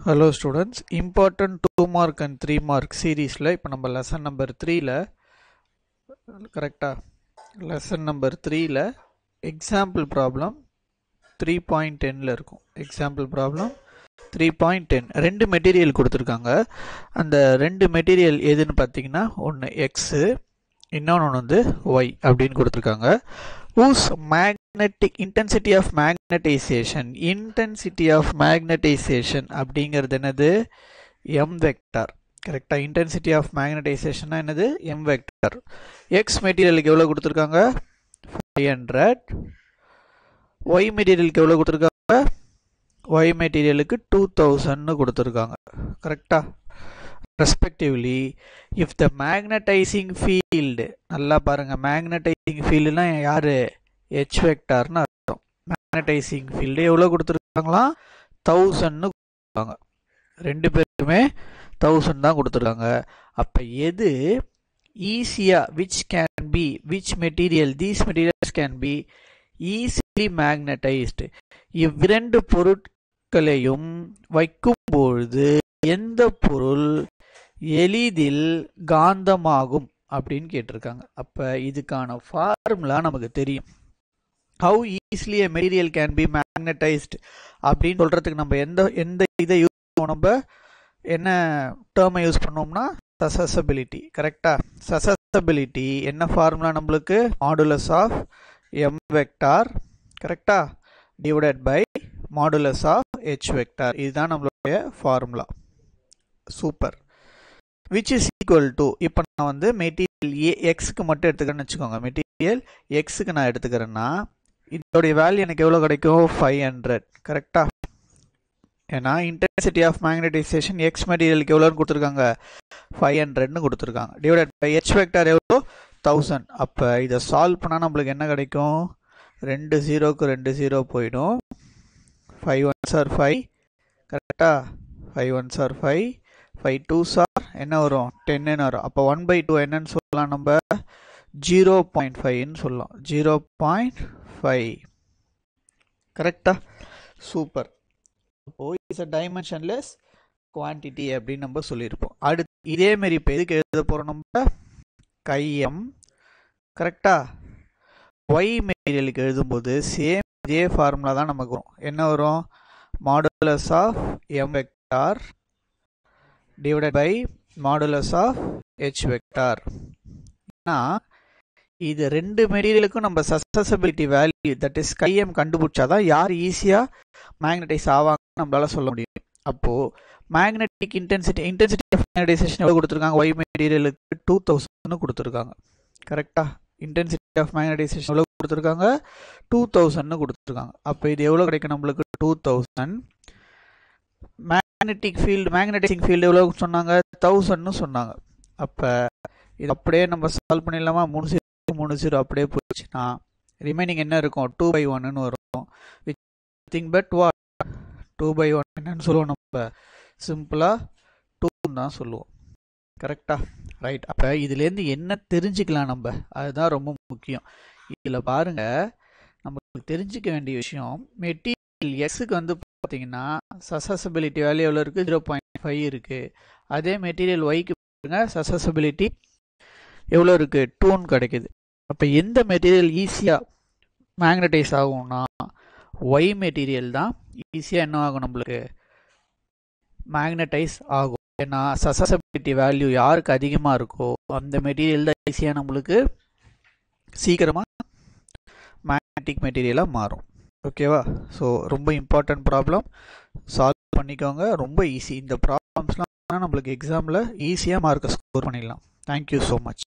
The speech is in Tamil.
Hello students, important 2 mark and 3 mark series la ipo நம்ம lesson number 3 la correcta lesson number 3 la example problem 3.10 ல இருக்கும் example problem 3.10 ரெண்டு மெட்டீரியல் கொடுத்திருக்காங்க அந்த ரெண்டு மெட்டீரியல் எதுன்னு பாத்தீங்கன்னா ஒன்னு x இன்னொன்னு வந்து y அப்படினு கொடுத்திருக்காங்க whose magnetic intensity of magnetization அப்படிங்கிறது என்னது m வெக்டார் கரெக்ட்டா intensity of magnetization என்னது m வெக்டார் x மெட்டீரியலுக்கு எவ்வளவு கொடுத்திருக்காங்க 500 y மெட்டீரியலுக்கு எவ்வளவு கொடுத்திருக்காங்க y மெட்டீரியலுக்கு 2000 னு கொடுத்திருக்காங்க கரெக்ட்டா respectively if the magnetizing field நல்லா பாருங்க magnetizing field னா யாரு h vector னு அர்த்தம் magnetizing field எவ்வளவு கொடுத்திருக்காங்களா 1000 னு கொடுத்திருக்காங்க ரெண்டு பேருமே 1000 தான் கொடுத்திருக்காங்க அப்ப எது ஈஸியா which material these materials can be easily magnetized இவ்விரண்டு பொருட்களையும் வைக்கும் பொழுது எந்த பொருள் எளிதில் காந்தமாகும் அப்படினு கேட்டிருக்காங்க அப்ப இதுக்கான ஃபார்முலா நமக்கு தெரியும் how easily a material can be magnetized அப்படினு சொல்றதுக்கு நம்ம எந்த இதை யூஸ் பண்ணுவோம் நம்ம என்ன டேர்மை யூஸ் பண்ணோம்னா susceptibility கரெக்ட்டா susceptibility என்ன ஃபார்முலா நமக்கு modulus of m vector கரெக்ட்டா divided by modulus of h vector இதுதான் நம்மளுடைய formula super which is equal to இப்போ நான் வந்து மெட்டீரியல் x க்கு மட்டும் எடுத்துக்கறேன்னு வெச்சுக்கோங்க மெட்டீரியல் x க்கு நான் எடுத்துக்கறேன்னா இதோட வேல்யூ எனக்கு எவ்வளவு கிடைக்கும் 500 கரெக்ட்டா ஏனா intensity of magnetization x மெட்டீரியலுக்கு எவ்வளவுன்னு கொடுத்திருக்காங்க 500 ன்னு கொடுத்திருக்காங்க divided by h வெக்டார் எவ்வளவு 1000 அப்ப இத சால்வ் பண்ணா நமக்கு என்ன கிடைக்கும் 2 0 க்கு 2 0 போய்டும் 5 1s are 5 கரெக்ட்டா 5 1s are 5 5 2s are என்ன வரும் 10 ன்னு வரும் அப்ப 1/2 என்னன்னு சொல்லலாம் நம்ம 0.5 ன்னு சொல்லலாம் 0.5 கரெக்ட்டா சூப்பர் அப்போ இஸ் a dimensionless quantity அப்படி நம்ம சொல்லிருப்போம் அடுத்து இதே மாதிரி இப்ப எதுக்கு எழுத போறோம் நம்ம chi m கரெக்ட்டா y மெட்டீரியலுக்கு எழுதும்போது சேம் இதே ஃபார்முலா தான் நமக்கு வரும் என்ன வரும் modulus of m vector divided by modulus of h vector னா இது ரெண்டு மெட்டீரியலுக்கும் நம்ம susceptibility value that is chi m கண்டுபிடிச்சாதான் யார் ஈஸியா மேக்னடைஸ் ஆவாங்க நம்மளால சொல்ல முடியும் அப்போ magnetic intensity of magnetization எவ்வளவு கொடுத்திருக்காங்க y மெட்டீரியலுக்கு 2000 னு கொடுத்திருக்காங்க கரெக்ட்டா intensity of magnetization எவ்வளவு கொடுத்திருக்காங்க 2000 னு கொடுத்திருக்காங்க அப்ப இது எவ்வளவு கிடைக்கும் நமக்கு 2000 magnetizing field எவ்வளவு சொன்னாங்க 1000 னு சொன்னாங்க அப்ப இது அப்படியே நம்ம சால்வ் பண்ணிடலாமா 3 0 அப்படியே போச்சுனா ரிமைனிங் என்ன இருக்கும் 2/1 ன்னு வரும் which nothing but what 2/1 என்னன்னு சொல்லுவோம் நம்ம சிம்பிளா 2 தான் சொல்லுவோம் கரெக்ட்டா ரைட் அப்ப இதுல இருந்து என்ன தெரிஞ்சுக்கலாம் நம்ம அதுதான் ரொம்ப முக்கியம் இதுல பாருங்க நமக்கு தெரிஞ்சிக்க வேண்டிய விஷயம் மெட்டீரியல் x க்கு வந்து பாத்தீங்கன்னா susceptibility வேல்யூ எவ்வளவு இருக்கு 0.5 இருக்கு அதே மெட்டீரியல் y க்கு பாருங்க susceptibility எவ்வளவு இருக்கு 2 ன்னு கிடைக்குது அப்ப எந்த மெட்டீரியல் ஈஸியா மேக்னடைஸ் ஆகும்னா y மெட்டீரியல் தான் ஈஸியா என்ன ஆகும் நமக்கு மேக்னடைஸ் ஆகும் ஏனா susceptibility வேல்யூ யாருக்கு அதிகமா இருக்கோ அந்த மெட்டீரியல் தான் ஈஸியா நமக்கு சீக்கிரமா மேக்னெட்டிக் மெட்டீரியலா மாறும் ஓகேவா சோ ரொம்ப இம்பார்ட்டன்ட் ப்ராப்ளம் சால்வ் பண்ணிக்கோங்க ரொம்ப ஈஸி இந்த ப்ராப்ளம்ஸ்லாம் நமக்கு எக்ஸாம்ல ஈஸியா மார்க் ஸ்கோர் பண்ணிடலாம் Thank you so much.